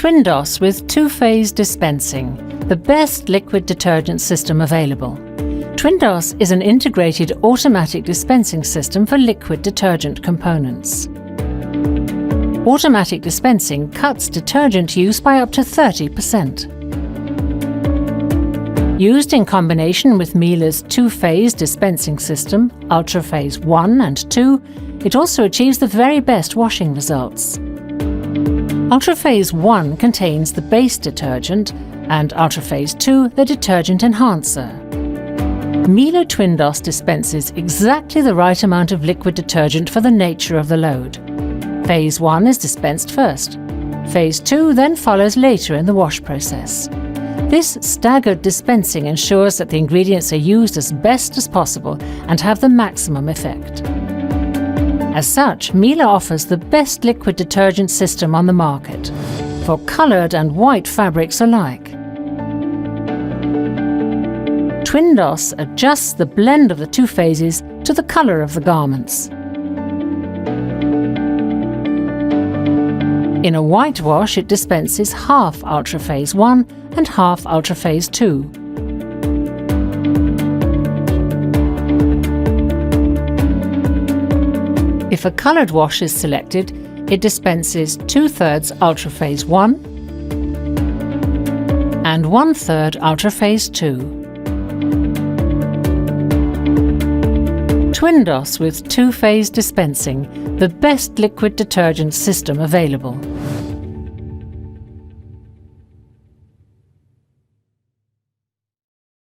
TwinDos with two-phase dispensing, the best liquid detergent system available. TwinDos is an integrated automatic dispensing system for liquid detergent components. Automatic dispensing cuts detergent use by up to 30%. Used in combination with Miele's two-phase dispensing system, UltraPhase 1 and 2, it also achieves the very best washing results. UltraPhase 1 contains the base detergent and UltraPhase 2 the detergent enhancer. Miele TwinDos dispenses exactly the right amount of liquid detergent for the nature of the load. Phase 1 is dispensed first. Phase 2 then follows later in the wash process. This staggered dispensing ensures that the ingredients are used as best as possible and have the maximum effect. As such, Miele offers the best liquid detergent system on the market, for coloured and white fabrics alike. TwinDos adjusts the blend of the two phases to the colour of the garments. In a white wash, it dispenses half UltraPhase 1 and half UltraPhase 2. If a coloured wash is selected, it dispenses 2/3 UltraPhase 1 and 1/3 UltraPhase 2. TwinDos with two-phase dispensing, the best liquid detergent system available.